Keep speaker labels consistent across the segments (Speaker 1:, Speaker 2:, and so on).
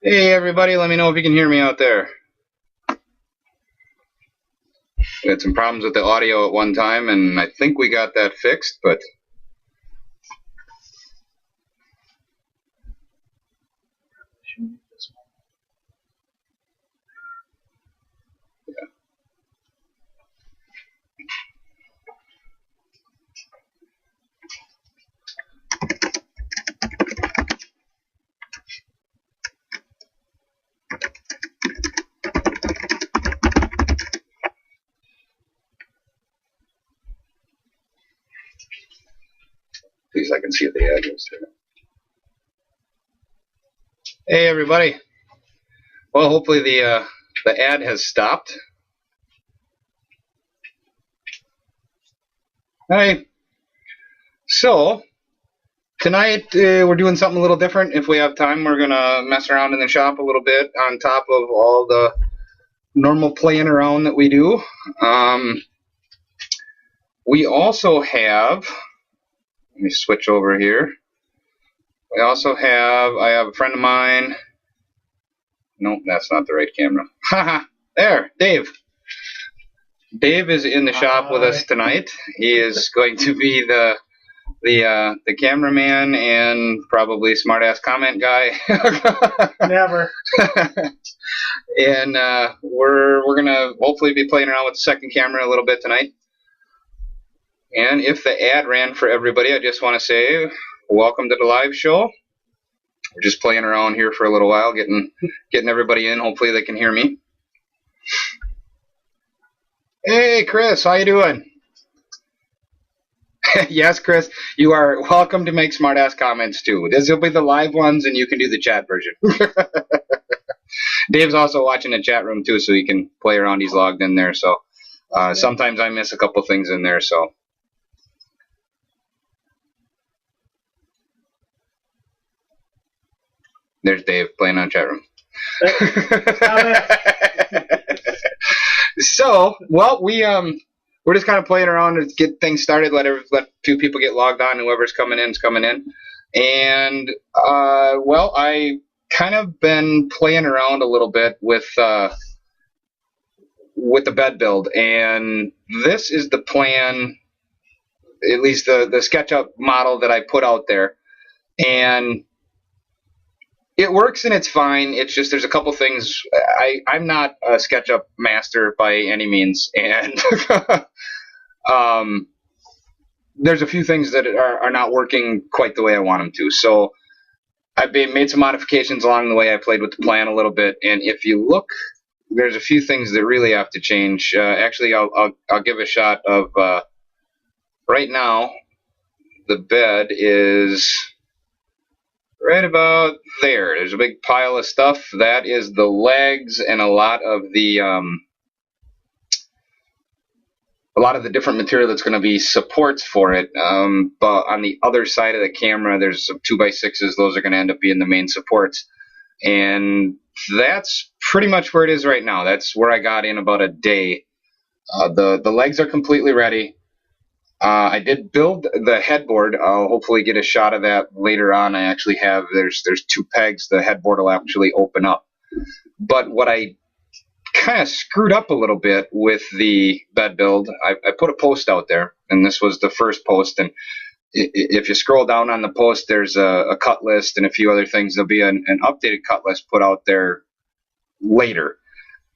Speaker 1: Hey everybody, let me know if you can hear me out there. We had some problems with the audio at one time, and I think we got that fixed, but at least I can see the address there. Hey everybody. Well, hopefully the ad has stopped. Hi. So tonight we're doing something a little different. If we have time, we're gonna mess around in the shop a little bit on top of all the normal playing around that we do. We also have, let me switch over here. We also have, I have a friend of mine. Nope, that's not the right camera. Haha, there, Dave. Dave is in the shop with us tonight. He is going to be the cameraman and probably smartass comment guy.
Speaker 2: Never.
Speaker 1: And we're gonna hopefully be playing around with the second camera a little bit tonight. And if the ad ran for everybody, I just want to say welcome to the live show. We're just playing around here for a little while, getting everybody in. Hopefully they can hear me. Hey Chris, how you doing? Yes, Chris, you are welcome to make smartass comments too. This will be the live ones, and you can do the chat version. Dave's also watching the chat room too, so he can play around. He's logged in there, so sometimes I miss a couple things in there. So there's Dave playing on chat room. So, well, we're just kind of playing around to get things started. Let a few people get logged on. Whoever's coming in is coming in. And well, I kind of been playing around a little bit with the bed build, and this is the plan, at least the SketchUp model that I put out there, and it works and it's fine. It's just there's a couple things. I'm not a SketchUp master by any means, and there's a few things that are not working quite the way I want them to. So I've made some modifications along the way. I played with the plan a little bit, and if you look, there's a few things that really have to change. Actually, I'll give a shot of right now. The bed is right about there. There's a big pile of stuff. That is the legs and a lot of the different material that's going to be supports for it. But on the other side of the camera, there's some 2x6s. Those are going to end up being the main supports. And that's pretty much where it is right now. That's where I got in about a day. The legs are completely ready. I did build the headboard. I'll hopefully get a shot of that later on. I actually have, there's 2 pegs. The headboard will actually open up. But what I kind of screwed up a little bit with the bed build, I put a post out there, and this was the first post. And if you scroll down on the post, there's a cut list and a few other things. There'll be an updated cut list put out there later.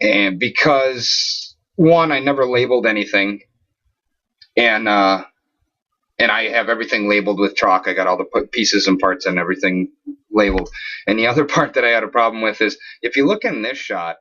Speaker 1: And because, one, I never labeled anything, and I have everything labeled with chalk. I got all the pieces and parts and everything labeled. And the other part that I had a problem with is, if you look in this shot,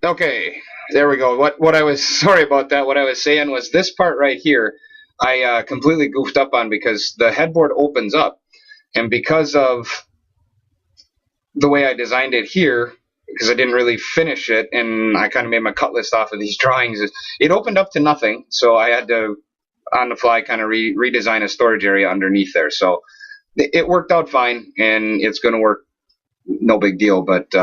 Speaker 1: okay, there we go. What I was, sorry about that. What I was saying was this part right here, I completely goofed up on, because the headboard opens up, and because of the way I designed it here, because I didn't really finish it, and I kind of made my cut list off of these drawings, it opened up to nothing. So I had to on the fly kind of redesign a storage area underneath there. So it worked out fine, and it's going to work, no big deal. But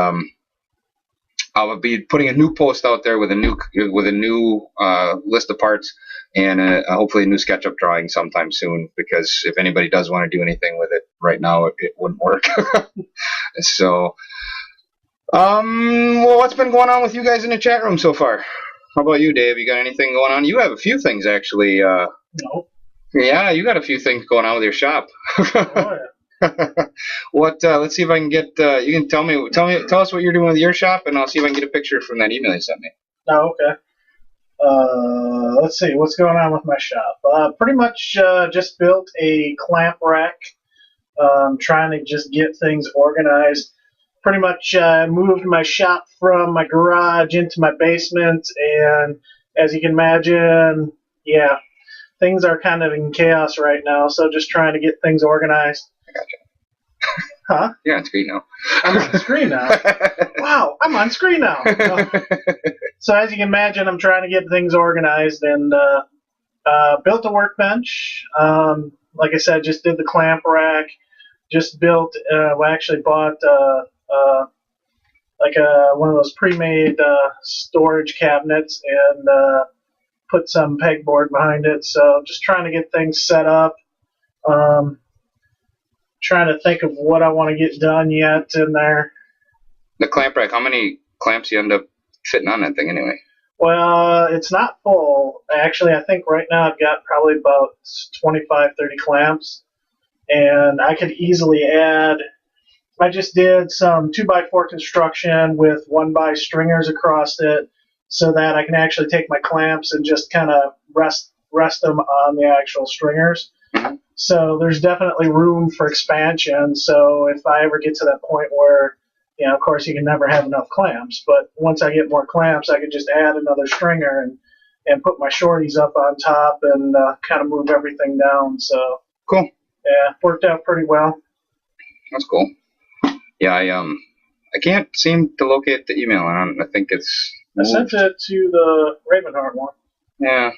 Speaker 1: I'll be putting a new post out there with a new list of parts, and hopefully a new SketchUp drawing sometime soon. Because if anybody does want to do anything with it right now, it wouldn't work. So, well, what's been going on with you guys in the chat room so far? How about you, Dave? You got anything going on? You have a few things actually.
Speaker 2: No.
Speaker 1: Yeah, you got a few things going on with your shop.
Speaker 2: Oh, yeah.
Speaker 1: What? Let's see if I can get. You can tell us what you're doing with your shop, and I'll see if I can get a picture from that email you sent me.
Speaker 2: Oh, okay. Let's see what's going on with my shop. Pretty much just built a clamp rack. Trying to just get things organized. Pretty much moved my shop from my garage into my basement, and as you can imagine, yeah, things are kind of in chaos right now. So just trying to get things organized.
Speaker 1: I gotcha.
Speaker 2: Huh?
Speaker 1: You're on screen now.
Speaker 2: I'm on screen now. Wow, I'm on screen now. So as you can imagine, I'm trying to get things organized, and built a workbench. Like I said, just did the clamp rack. Just built. We actually bought one of those pre-made storage cabinets, and put some pegboard behind it. So just trying to get things set up. Trying to think of what I want to get done yet in there.
Speaker 1: The clamp rack. How many clamps you end up fitting on that thing anyway?
Speaker 2: Well, it's not full. Actually, I think right now I've got probably about 25, 30 clamps. And I could easily add, I just did some 2x4 construction with 1x stringers across it so that I can actually take my clamps and just kind of rest them on the actual stringers.
Speaker 1: Mm-hmm.
Speaker 2: So there's definitely room for expansion. So if I ever get to that point where, of course you can never have enough clamps, but once I get more clamps, I could just add another stringer and put my shorties up on top and kind of move everything down. So
Speaker 1: cool.
Speaker 2: Yeah, worked out pretty well.
Speaker 1: That's cool. Yeah, I can't seem to locate the email. I think it's moved.
Speaker 2: I sent it to the Ravinheart one.
Speaker 1: Yeah.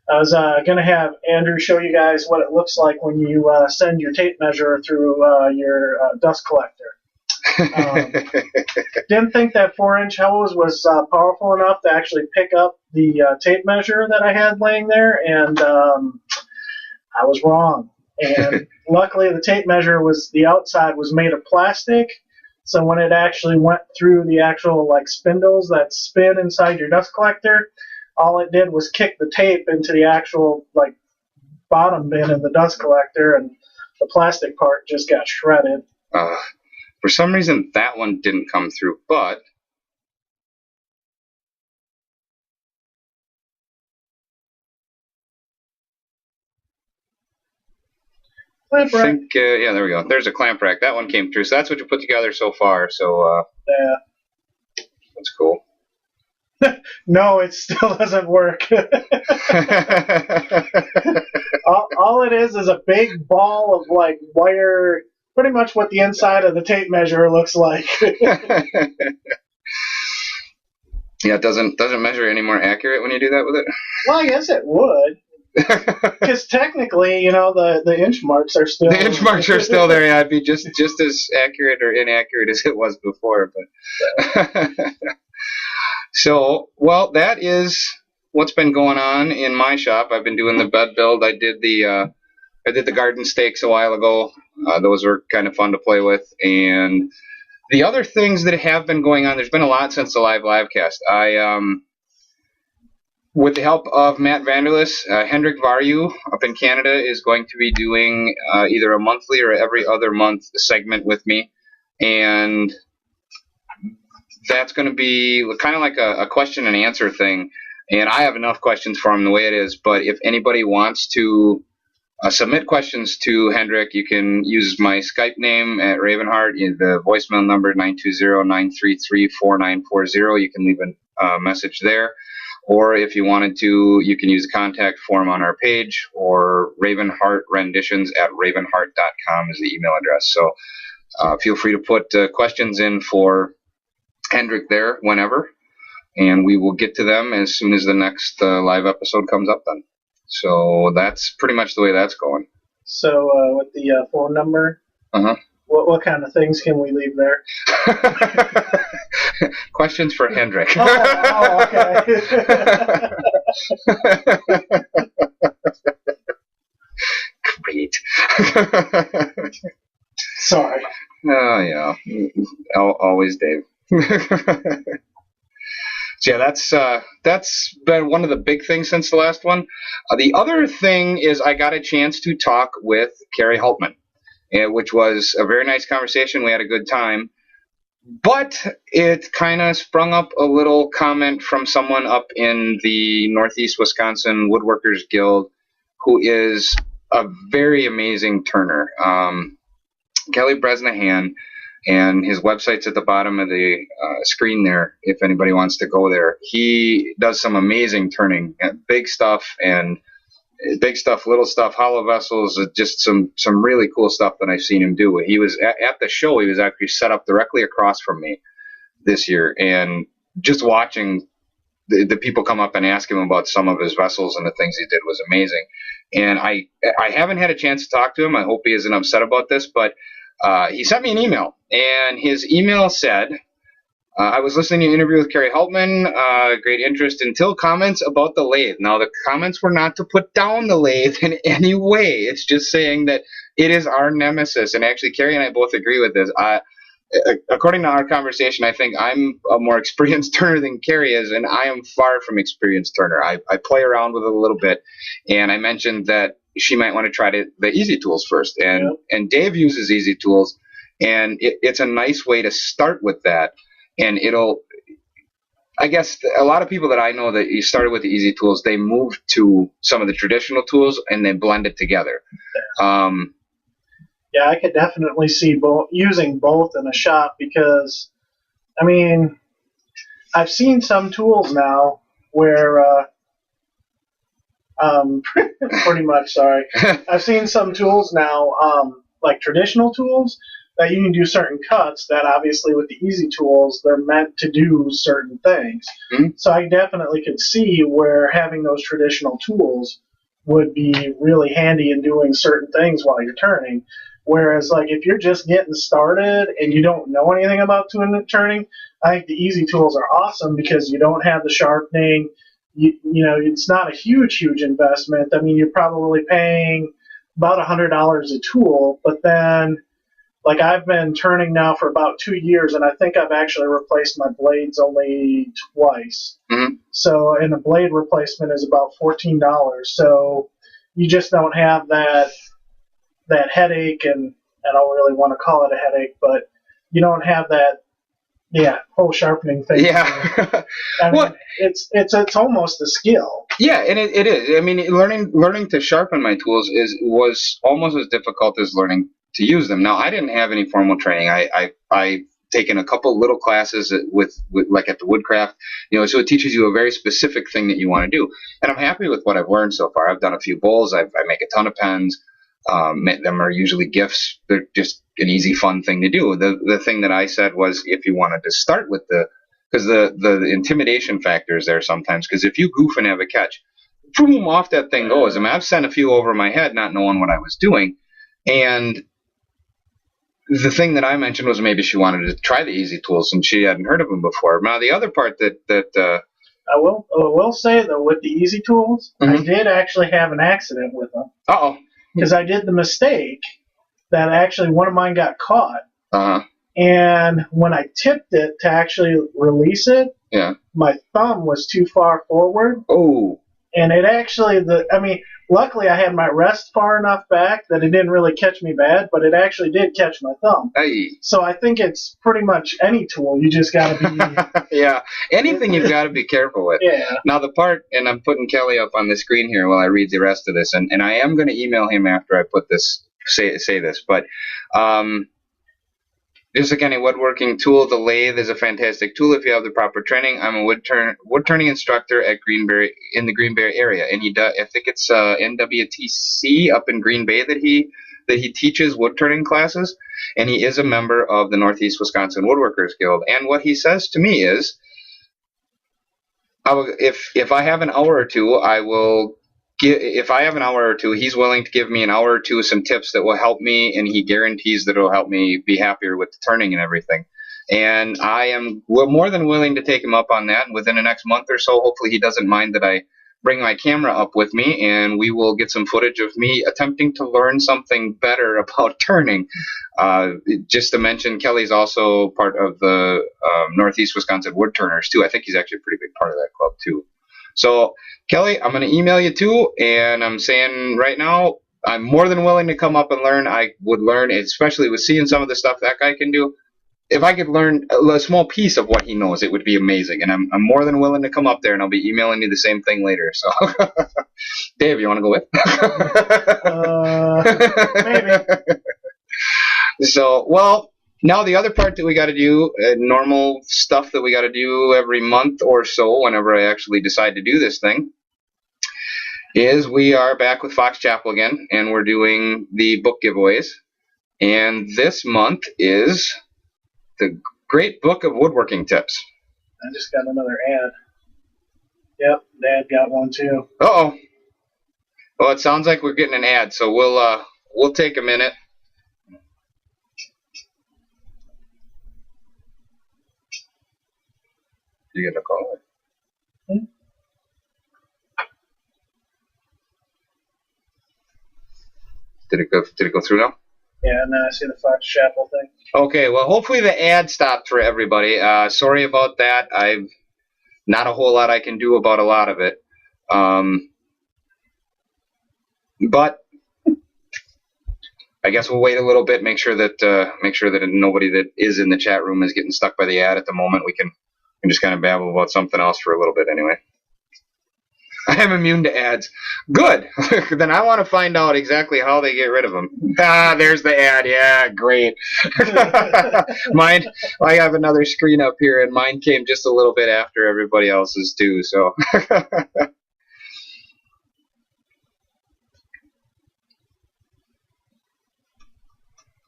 Speaker 2: I was going to have Andrew show you guys what it looks like when you send your tape measure through your dust collector. Didn't think that 4-inch hose was powerful enough to actually pick up the tape measure that I had laying there, and I was wrong. And luckily the tape measure the outside was made of plastic, so when it actually went through the actual spindles that spin inside your dust collector, all it did was kick the tape into the actual bottom bin of the dust collector, and the plastic part just got shredded.
Speaker 1: For some reason that one didn't come through, but
Speaker 2: Clamp rack.
Speaker 1: I think, yeah, there we go. There's a clamp rack. That one came through. So that's what you put together so far. So
Speaker 2: Yeah.
Speaker 1: That's cool.
Speaker 2: No, it still doesn't work. all it is a big ball of wire, pretty much what the inside of the tape measure looks like.
Speaker 1: Yeah, it doesn't measure any more accurate when you do that with it?
Speaker 2: Well, I guess it would. Because technically, the inch marks are still...
Speaker 1: The inch marks are still there. Yeah, it'd be just as accurate or inaccurate as it was before. But So, well, that is what's been going on in my shop. I've been doing the bed build. I did the garden stakes a while ago. Those were kind of fun to play with. And the other things that have been going on, there's been a lot since the livecast. With the help of Matt Vanderlis, Hendrik Varju up in Canada is going to be doing either a monthly or every other month segment with me. And that's going to be kind of like a question and answer thing. And I have enough questions for him the way it is. But if anybody wants to submit questions to Hendrik, you can use my Skype name at Ravinheart, the voicemail number 920-933-4940. You can leave a message there. Or if you wanted to, you can use the contact form on our page, or Ravinheart Renditions at ravinheart.com is the email address. So feel free to put questions in for Hendrik there whenever, and we will get to them as soon as the next live episode comes up then. So that's pretty much the way that's going.
Speaker 2: So with the phone number,
Speaker 1: Uh-huh.
Speaker 2: what kind of things can we leave there?
Speaker 1: Questions for Hendrik.
Speaker 2: Okay.
Speaker 1: Great.
Speaker 2: Sorry.
Speaker 1: Oh, yeah. Always Dave. So yeah, that's been one of the big things since the last one. The other thing is I got a chance to talk with Carrie Haltman, which was a very nice conversation. We had a good time. But it kind of sprung up a little comment from someone up in the Northeast Wisconsin Woodworkers Guild who is a very amazing turner. Kelly Bresnahan, and his website's at the bottom of the screen there if anybody wants to go there. He does some amazing turning, big stuff, little stuff, hollow vessels, just some really cool stuff that I've seen him do. He was at the show. He was actually set up directly across from me this year, and just watching the people come up and ask him about some of his vessels and the things he did was amazing. And I haven't had a chance to talk to him. I hope he isn't upset about this, but he sent me an email, and his email said, I was listening to an interview with Carrie Haltman, great interest until comments about the lathe. Now, the comments were not to put down the lathe in any way. It's just saying that it is our nemesis. And actually, Carrie and I both agree with this. According to our conversation, I think I'm a more experienced turner than Carrie is, and I am far from experienced turner. I play around with it a little bit, and I mentioned that she might want to try the easy tools first. And Dave uses easy tools, and it's a nice way to start with that. And I guess a lot of people that I know that you started with the easy tools, they moved to some of the traditional tools and then blend it together.
Speaker 2: Yeah, I could definitely see using both in a shop because, I mean, I've seen some tools now where, pretty much, sorry. I've seen some tools now, like traditional tools, that you can do certain cuts that obviously with the easy tools, they're meant to do certain things. Mm-hmm. So I definitely could see where having those traditional tools would be really handy in doing certain things while you're turning. Whereas, like, if you're just getting started and you don't know anything about turning, I think the easy tools are awesome because you don't have the sharpening. You know, it's not a huge investment. I mean, you're probably paying about $100 a tool, but then, like, I've been turning now for about 2 years, and I think I've actually replaced my blades only twice. Mm-hmm. So, and a blade replacement is about $14. So you just don't have that headache, and I don't really want to call it a headache, but you don't have that whole sharpening thing.
Speaker 1: Yeah.
Speaker 2: I mean, it's almost a skill.
Speaker 1: Yeah, and it is. I mean, learning to sharpen my tools was almost as difficult as learning to use them. Now, I didn't have any formal training. I've taken a couple little classes with like at the Woodcraft, so it teaches you a very specific thing that you want to do. And I'm happy with what I've learned so far. I've done a few bowls. I make a ton of pens. Them are usually gifts. They're just an easy, fun thing to do. The thing that I said was if you wanted to start with because the intimidation factor is there sometimes, because if you goof and have a catch, boom, off that thing goes. I mean, I've sent a few over my head not knowing what I was doing. And the thing that I mentioned was maybe she wanted to try the easy tools and she hadn't heard of them before. Now, the other part that
Speaker 2: I will say, though, with the easy tools, mm-hmm. I did actually have an accident with them.
Speaker 1: Uh-oh.
Speaker 2: Because I did the mistake that actually one of mine got caught. Uh-huh. And when I tipped it to actually release it, my thumb was too far forward.
Speaker 1: Oh.
Speaker 2: And it actually, luckily I had my wrist far enough back that it didn't really catch me bad, but it actually did catch my thumb.
Speaker 1: Hey.
Speaker 2: So I think it's pretty much any tool. You just got to
Speaker 1: be... Yeah, anything you've got to be careful with.
Speaker 2: Yeah.
Speaker 1: Now the part, and I'm putting Kelly up on the screen here while I read the rest of this, and I am going to email him after I put this, say this, but... just like any woodworking tool, the lathe is a fantastic tool if you have the proper training. I'm a wood turning instructor at in the Green Bay area, and I think it's NWTC up in Green Bay that he teaches wood turning classes, and he is a member of the Northeast Wisconsin Woodworkers Guild. And what he says to me is, if I have an hour or two, I will if I have an hour or two, he's willing to give me an hour or two of some tips that will help me, and he guarantees that it'll help me be happier with the turning and everything. And I am more than willing to take him up on that. And within the next month or so, hopefully he doesn't mind that I bring my camera up with me, and we will get some footage of me attempting to learn something better about turning. Just to mention, Kelly's also part of the Northeast Wisconsin Wood Turners, too. I think he's actually a pretty big part of that club, too. So, Kelly, I'm going to email you, too, and I'm saying right now, I'm more than willing to come up and learn. I would learn, especially with seeing some of the stuff that guy can do. If I could learn a small piece of what he knows, it would be amazing. And I'm more than willing to come up there, and I'll be emailing you the same thing later. So, Dave, you want to go
Speaker 2: with? Maybe.
Speaker 1: So, well, now the other part that we got to do, normal stuff that we got to do every month or so, whenever I actually decide to do this thing, is we are back with Fox Chapel again, and we're doing the book giveaways. And this month is the Great Book of Woodworking Tips.
Speaker 2: I just got another ad. Yep, Dad got one too.
Speaker 1: Uh-oh. Well, it sounds like we're getting an ad, so we'll take a minute. You get a call? Did it go through now?
Speaker 2: Yeah, and then I see the Fox Chapel thing.
Speaker 1: Okay, well, hopefully the ad stopped for everybody. Sorry about that. I've not a whole lot I can do about a lot of it. But I guess we'll wait a little bit, make sure that nobody that is in the chat room is getting stuck by the ad at the moment. We can just kind of babble about something else for a little bit anyway. I am immune to ads. Good. Then I want to find out exactly how they get rid of them. There's the ad. Yeah, great. Mine. I have another screen up here, and mine came just a little bit after everybody else's too. So.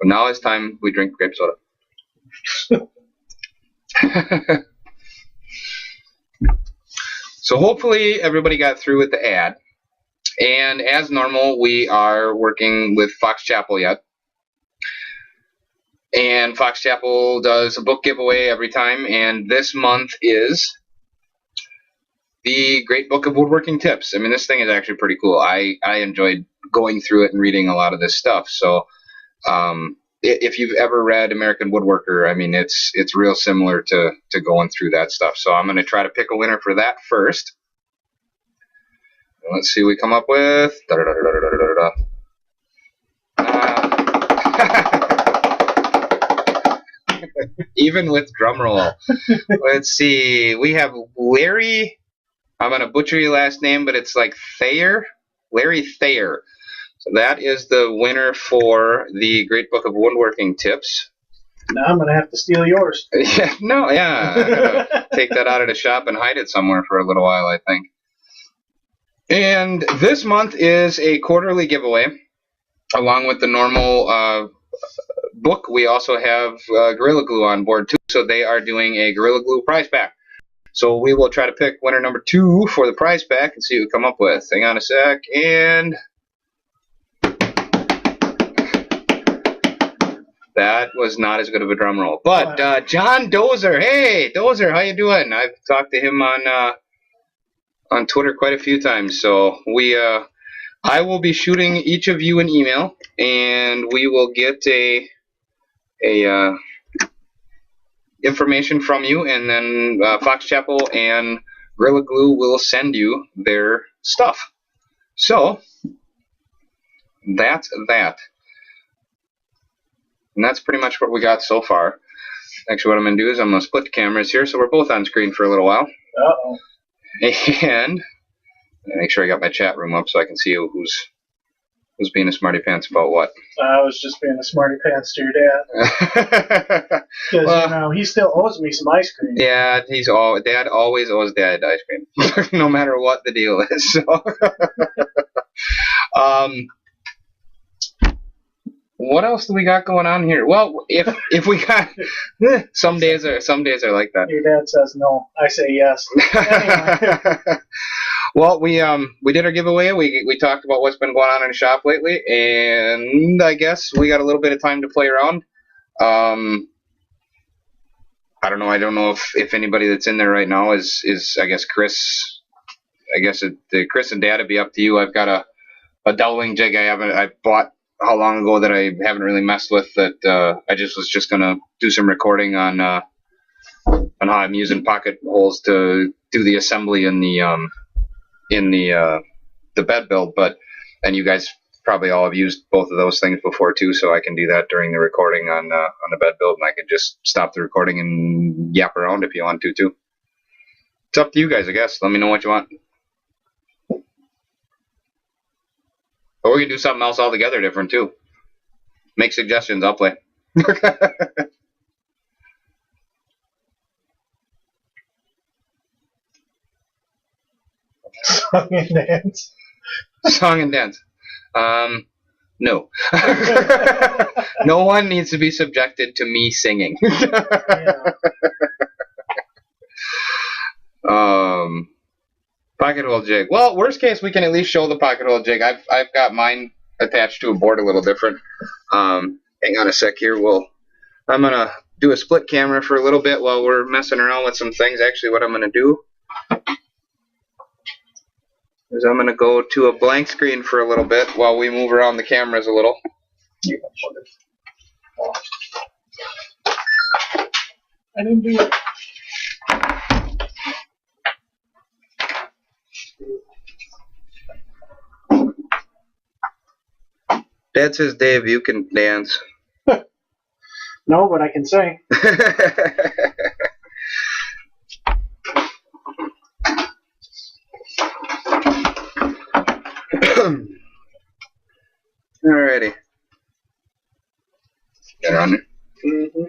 Speaker 1: Now it's time we drink grape soda. So hopefully everybody got through with the ad. And as normal, we are working with Fox Chapel yet. And Fox Chapel does a book giveaway every time. And this month is the Great Book of Woodworking Tips. I mean, this thing is actually pretty cool. I enjoyed going through it and reading a lot of this stuff. So if you've ever read American Woodworker, I mean, it's real similar to going through that stuff. So I'm going to try to pick a winner for that first. Let's see what we come up with. Even with drum roll. Let's see. We have Larry. I'm going to butcher your last name, but it's like Thayer. Larry Thayer. So that is the winner for the Great Book of Woodworking Tips.
Speaker 2: Now I'm going to have to steal yours.
Speaker 1: Yeah, no, yeah. I'm gonna take that out of the shop and hide it somewhere for a little while, I think. And this month is a quarterly giveaway. Along with the normal book, we also have Gorilla Glue on board, too. So they are doing a Gorilla Glue prize pack. So we will try to pick winner number 2 for the prize pack and see what we come up with. Hang on a sec, and that was not as good of a drum roll. But John Dozer, hey Dozer, how you doing? I've talked to him on Twitter quite a few times. So I will be shooting each of you an email, and we will get a information from you, and then Fox Chapel and Gorilla Glue will send you their stuff. So that's that. And that's pretty much what we got so far. Actually, what I'm going to do is I'm going to split the cameras here so we're both on screen for a little while.
Speaker 2: Uh-oh.
Speaker 1: And make sure I got my chat room up so I can see who's being a smarty pants about what.
Speaker 2: I was just being a smarty pants to your dad. Because, he still owes me some ice cream.
Speaker 1: Yeah, Dad always owes Dad ice cream, no matter what the deal is. So. What else do we got going on here? Well, if we got some days are like that.
Speaker 2: Your dad says no. I say yes. Anyway.
Speaker 1: Well, we did our giveaway. We talked about what's been going on in the shop lately, and I guess we got a little bit of time to play around. I don't know. I don't know if anybody that's in there right now is I guess Chris. I guess Chris and Dad would be up to you. I've got a dowling jig I bought how long ago that I haven't really messed with, that I was just gonna do some recording on how I'm using pocket holes to do the assembly in the bed build. And you guys probably all have used both of those things before too, so I can do that during the recording on the bed build, and I can just stop the recording and yap around if you want to too. It's up to you guys, I guess. Let me know what you want. Or we can do something else altogether different too. Make suggestions, I'll play.
Speaker 2: Song and dance.
Speaker 1: Song and dance. No. No one needs to be subjected to me singing.
Speaker 2: Yeah.
Speaker 1: Pocket hole jig. Well, worst case, we can at least show the pocket hole jig. I've got mine attached to a board a little different. Hang on a sec here. I'm gonna do a split camera for a little bit while we're messing around with some things. Actually, what I'm gonna do is I'm gonna go to a blank screen for a little bit while we move around the cameras a little.
Speaker 2: I didn't do it.
Speaker 1: Dad says, Dave, you can dance.
Speaker 2: No, but I can sing.
Speaker 1: Alrighty. Get her on there.
Speaker 2: Mm-hmm.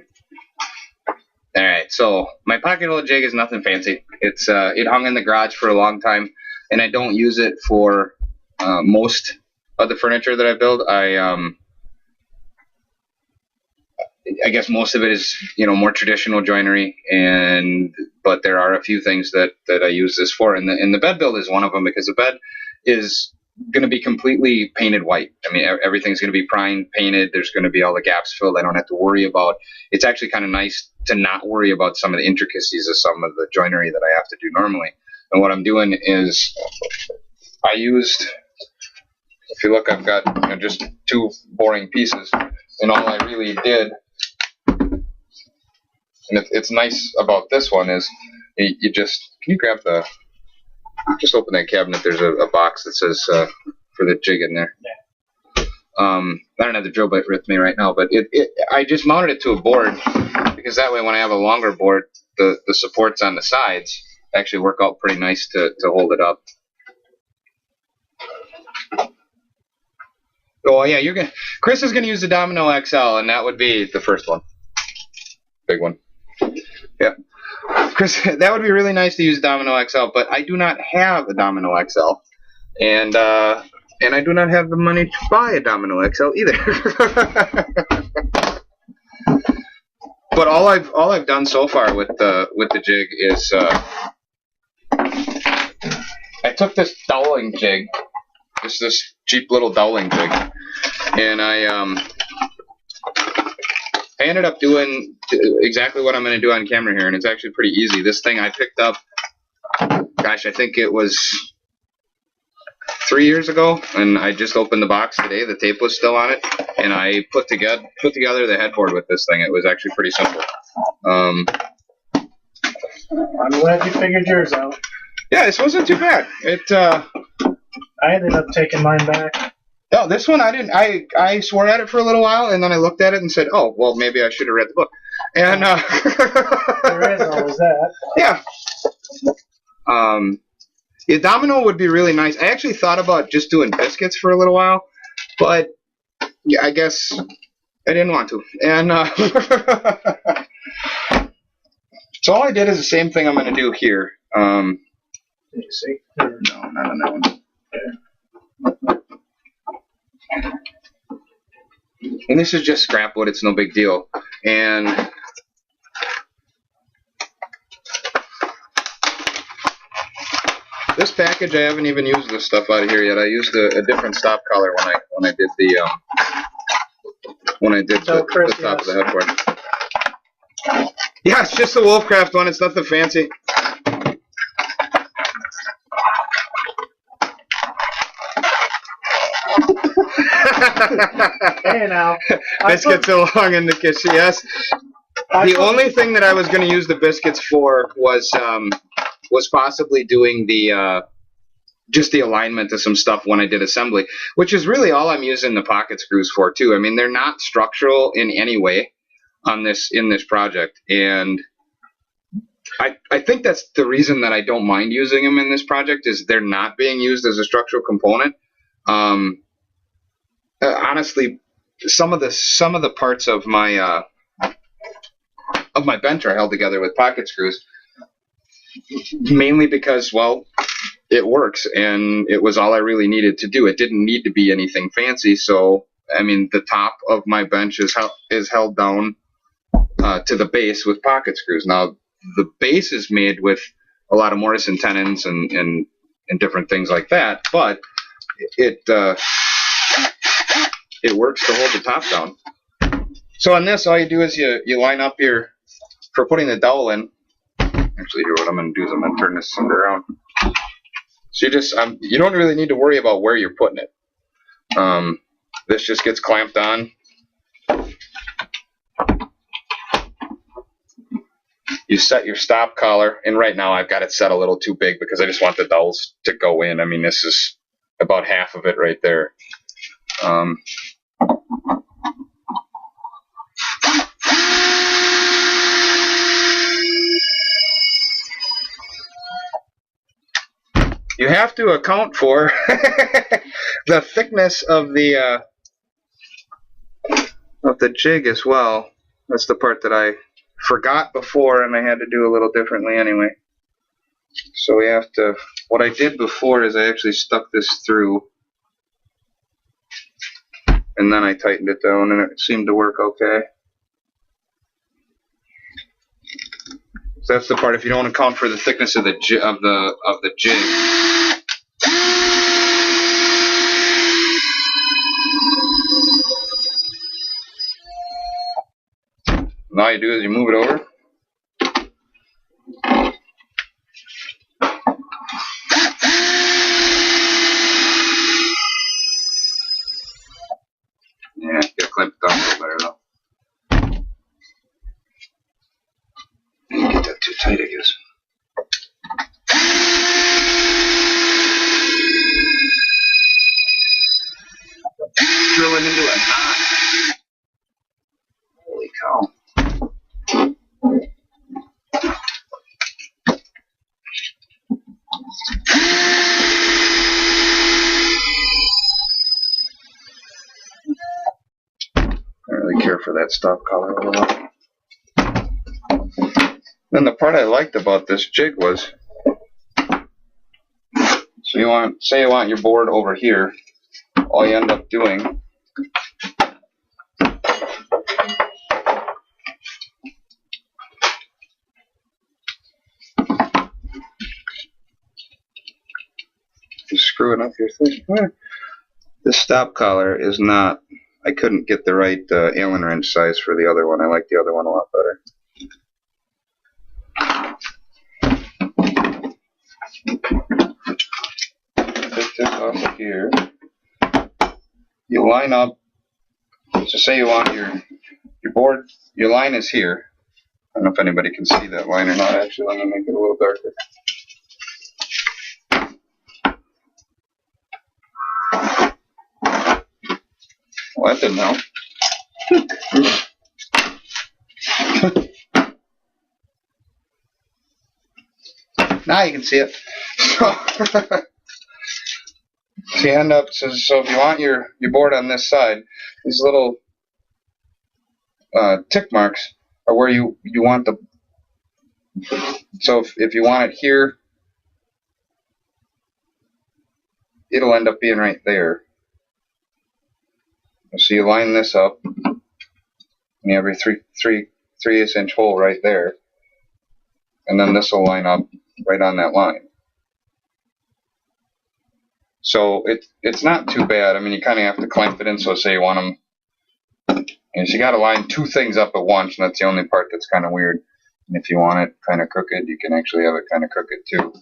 Speaker 1: Alright, so my pocket hole jig is nothing fancy. It hung in the garage for a long time, and I don't use it for most of the furniture that I build. I guess most of it is, more traditional joinery, but there are a few things that I use this for, and the bed build is one of them, because the bed is going to be completely painted white. I mean, everything's going to be primed, painted. There's going to be all the gaps filled. I don't have to worry about. It's actually kind of nice to not worry about some of the intricacies of some of the joinery that I have to do normally. And what I'm doing is I used. If you look, I've got just two boring pieces, and all I really did. And it's nice about this one is you just, can you grab just open that cabinet. There's a box that says for the jig in there.
Speaker 2: Yeah.
Speaker 1: I don't have the drill bit with me right now, but I just mounted it to a board, because that way when I have a longer board, the supports on the sides actually work out pretty nice to hold it up. Oh yeah, Chris is gonna use the Domino XL, and that would be the first one. Big one. Yeah. Chris, that would be really nice to use Domino XL, but I do not have a Domino XL, and I do not have the money to buy a Domino XL either. But all I've done so far with the jig is I took this doweling jig, this cheap little doweling jig, and I ended up doing exactly what I'm going to do on camera here, and it's actually pretty easy. This thing I picked up, gosh, I think it was 3 years ago, and I just opened the box today. The tape was still on it, and I put together the headboard with this thing. It was actually pretty simple.
Speaker 2: I'm glad you figured yours out.
Speaker 1: Yeah, this wasn't too bad.
Speaker 2: I ended up taking mine back.
Speaker 1: No, this one I didn't. I swore at it for a little while, and then I looked at it and said, "Oh, well, maybe I should have read the book." And
Speaker 2: there is always that.
Speaker 1: Yeah. Yeah, domino would be really nice. I actually thought about just doing biscuits for a little while, but yeah, I guess I didn't want to. And so all I did is the same thing I'm going to do here.
Speaker 2: Did you see?
Speaker 1: No, not on that one. And this is just scrap wood, it's no big deal. And this package, I haven't even used this stuff out of here yet. I used a different stop collar when I did the top of the headboard. Yeah, it's just the Wolfcraft one. It's nothing fancy.
Speaker 2: Hey now.
Speaker 1: Biscuits along in the kitchen. Yes. The only thing that I was going to use the biscuits for was possibly doing the just the alignment to some stuff when I did assembly, which is really all I'm using the pocket screws for too. I mean, they're not structural in any way in this project, and I think that's the reason that I don't mind using them in this project is they're not being used as a structural component. Honestly, some of the parts of my bench are held together with pocket screws, mainly because, well, it works, and it was all I really needed to do. It didn't need to be anything fancy, so I mean, the top of my bench is held down to the base with pocket screws. Now, the base is made with a lot of mortise and tenons and different things like that, but it works to hold the top down. So on this, all you do is you line up for putting the dowel in. Actually, here, what I'm going to do is I'm going to turn this around. So you don't really need to worry about where you're putting it. This just gets clamped on. You set your stop collar, and right now I've got it set a little too big because I just want the dowels to go in. I mean, this is about half of it right there. You have to account for the thickness of the jig as well. That's the part that I forgot before, and I had to do a little differently anyway. So we have to. What I did before is I actually stuck this through, and then I tightened it down, and it seemed to work okay. So that's the part. If you don't account for the thickness of the jig. And all you do is you move it over. Yeah, gotta clamp it down a little better though. Didn't get that too tight, I guess. Drilling into a knot. Holy cow. I don't really care for that stop collar a lot. Then the part I liked about this jig was, so say you want your board over here, all you end up doing is screwing up your thing. This stop collar is not, I couldn't get the right Allen wrench size for the other one. I like the other one a lot better. Take this off of here. You line up. So say you want your board, your line is here. I don't know if anybody can see that line or not. Actually, let me make it a little darker. Well, that didn't help. Now you can see it. So you end up, so if you want your board on this side, these little tick marks are where you want the, so if you want it here, it'll end up being right there. So you line this up, and you have your 3/8 inch hole right there, and then this will line up right on that line. So it's not too bad. I mean, you kind of have to clamp it in. So say you want them, and you got to line two things up at once, and that's the only part that's kind of weird. And if you want it kind of crooked, you can actually have it kind of crooked too.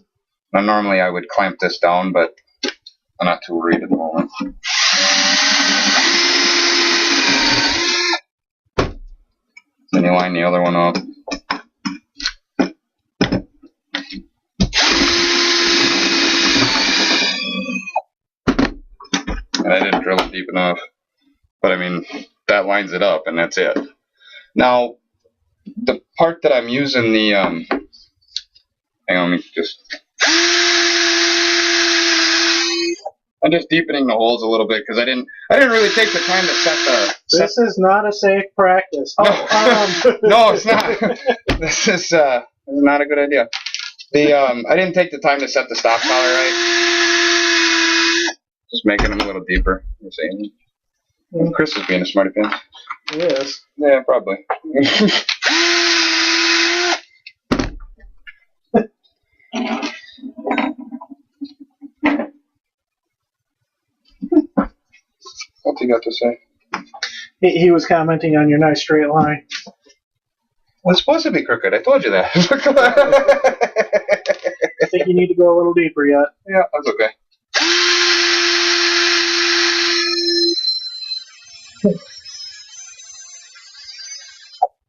Speaker 1: Now, normally I would clamp this down, but I'm not too worried at the moment. Then you line the other one up. And I didn't drill it deep enough. But I mean, that lines it up, and that's it. Now, the part that I'm using the, hang on, let me just, I'm just deepening the holes a little bit because I didn't really take the time to set the.
Speaker 2: This is not a safe practice.
Speaker 1: No, no, it's not. This is not a good idea. The I didn't take the time to set the stop collar right. Just making them a little deeper. You see? Chris is being a smarty pants.
Speaker 2: He is.
Speaker 1: Yeah, probably. What's he got to say?
Speaker 2: He was commenting on your nice straight line.
Speaker 1: Well, it's supposed to be crooked. I told you that.
Speaker 2: I think you need to go a little deeper yet.
Speaker 1: Yeah, that's okay.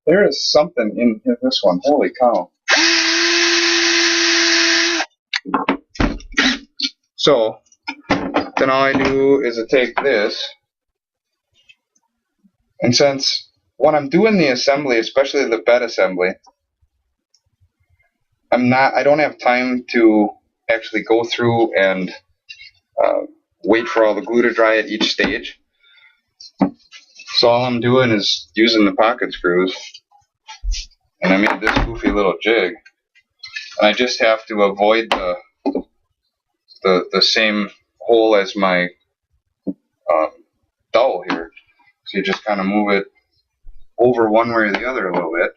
Speaker 1: There is something in this one. Holy cow. So, then all I do is I take this, and since when I'm doing the assembly, especially the bed assembly, I don't have time to actually go through and wait for all the glue to dry at each stage. So all I'm doing is using the pocket screws, and I made this goofy little jig, and I just have to avoid the same hole as my dowel here. So you just kind of move it over one way or the other a little bit,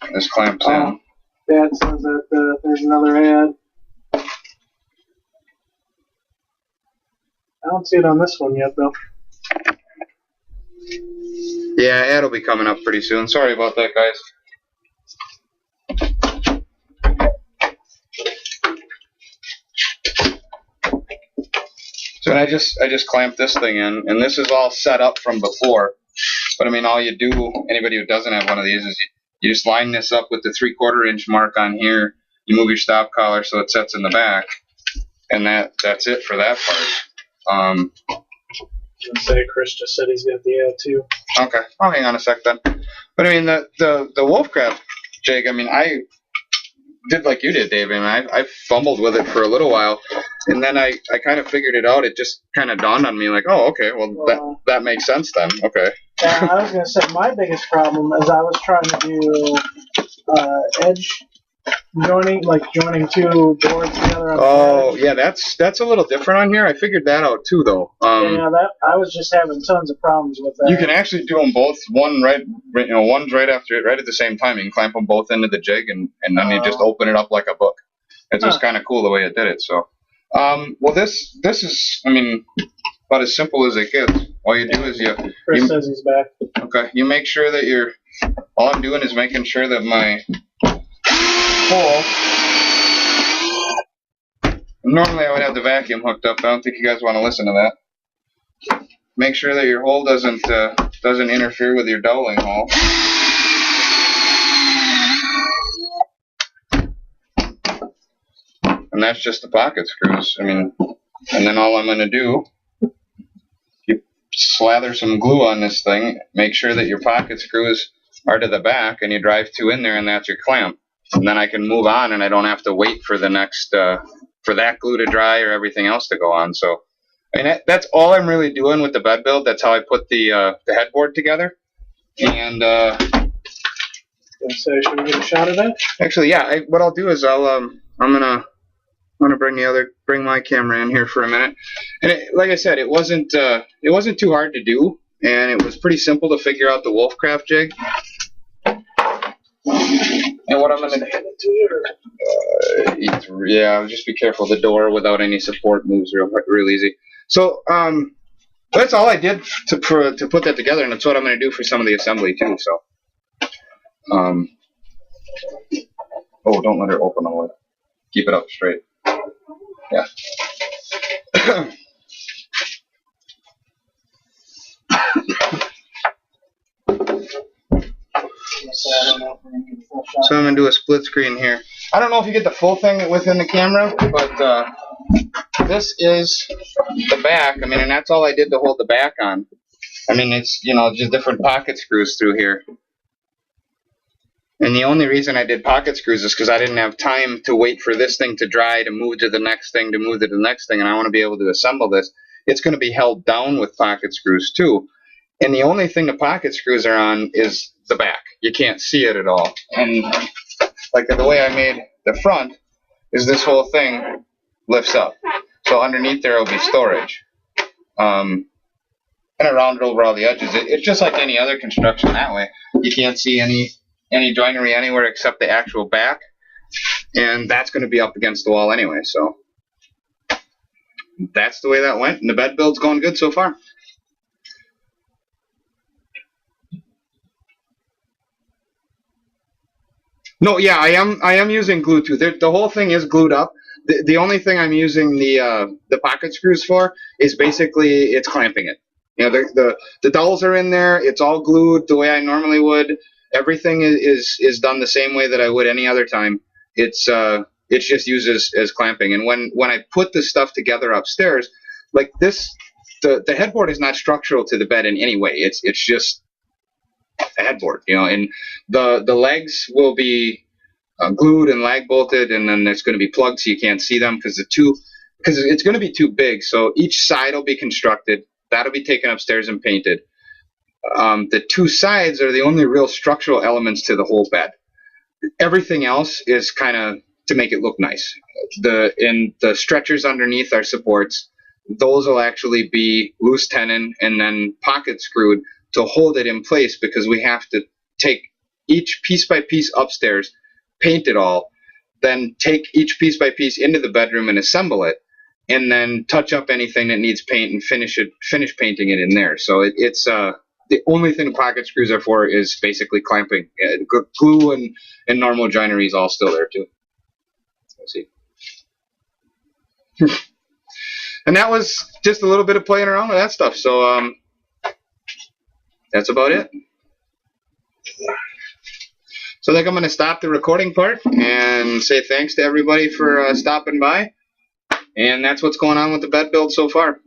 Speaker 1: and this clamps in.
Speaker 2: Dad says that there's another ad. I don't see it on this one yet, though.
Speaker 1: Yeah, ad will be coming up pretty soon. Sorry about that, guys. So I just clamped this thing in, and this is all set up from before. But I mean, all you do, anybody who doesn't have one of these, is you just line this up with the 3/4 inch mark on here. You move your stop collar so it sets in the back, and that's it for that part.
Speaker 2: I say Chris just said he's got the ad too.
Speaker 1: Okay, I'll hang on a sec then. But I mean, the Wolfcraft jig, I mean, I did like you did, Dave. I mean, I fumbled with it for a little while, and then I kind of figured it out. It just kind of dawned on me, like, oh, okay, well, that makes sense then. Okay.
Speaker 2: Yeah, I was going to say, my biggest problem is I was trying to do edge joining, like joining two boards together.
Speaker 1: Oh, yeah, that's a little different on here. I figured that out too, though.
Speaker 2: Yeah, I was just having tons of problems with that.
Speaker 1: You can actually do them both. One's right after it, right at the same time. You can clamp them both into the jig, and then you just open it up like a book. It's just kind of cool the way it did it. So, well, this is, I mean, about as simple as it gets. All you do is
Speaker 2: Chris says he's back.
Speaker 1: Okay, you make sure that all I'm doing is making sure that my hole, normally I would have the vacuum hooked up. I don't think you guys want to listen to that. Make sure that your hole doesn't interfere with your doweling hole. And that's just the pocket screws. I mean, and then all I'm going to do, you slather some glue on this thing, make sure that your pocket screws are to the back, and you drive two in there, and that's your clamp. And then I can move on, and I don't have to wait for the next, for that glue to dry or everything else to go on. So, I mean, that's all I'm really doing with the bed build. That's how I put the headboard together. And
Speaker 2: so should we get a shot of that?
Speaker 1: Actually, yeah. What I'll do is I'm gonna bring my camera in here for a minute. And like I said, it wasn't too hard to do, and it was pretty simple to figure out the Wolfcraft jig. And what I'm going to yeah, just be careful. The door without any support moves real easy. So that's all I did to put that together, and that's what I'm going to do for some of the assembly too. So oh, don't let her open the wood. Keep it up straight. Yeah. So I'm going to do a split screen here. I don't know if you get the full thing within the camera, but this is the back. I mean, and that's all I did to hold the back on. I mean, it's, you know, just different pocket screws through here. And the only reason I did pocket screws is because I didn't have time to wait for this thing to dry, to move to the next thing, to move to the next thing, and I want to be able to assemble this. It's going to be held down with pocket screws too. And the only thing the pocket screws are on is the back. You can't see it at all. And like the way I made the front is this whole thing lifts up. So underneath there will be storage. And around it over all the edges. It's just like any other construction that way. You can't see any joinery anywhere except the actual back. And that's going to be up against the wall anyway. So that's the way that went. And the bed build's going good so far. No, yeah, I am using glue too. The whole thing is glued up. The only thing I'm using the pocket screws for is basically it's clamping it. You know, the dowels are in there. It's all glued the way I normally would. Everything is done the same way that I would any other time. It's just used as clamping. And when I put this stuff together upstairs, like this, the headboard is not structural to the bed in any way. It's just a headboard, you know, and the legs will be glued and lag bolted, and then there's going to be plugged so you can't see them because it's going to be too big. So each side will be constructed. That'll be taken upstairs and painted. The two sides are the only real structural elements to the whole bed. Everything else is kind of to make it look nice. The stretchers underneath are supports. Those will actually be loose tenon and then pocket screwed to hold it in place, because we have to take each piece by piece upstairs, paint it all, then take each piece by piece into the bedroom and assemble it, and then touch up anything that needs paint and finish painting it in there. So it's the only thing the pocket screws are for is basically clamping. Glue and normal joinery is all still there too. Let's see. And that was just a little bit of playing around with that stuff. So that's about it. So I think I'm going to stop the recording part and say thanks to everybody for stopping by. And that's what's going on with the bed build so far.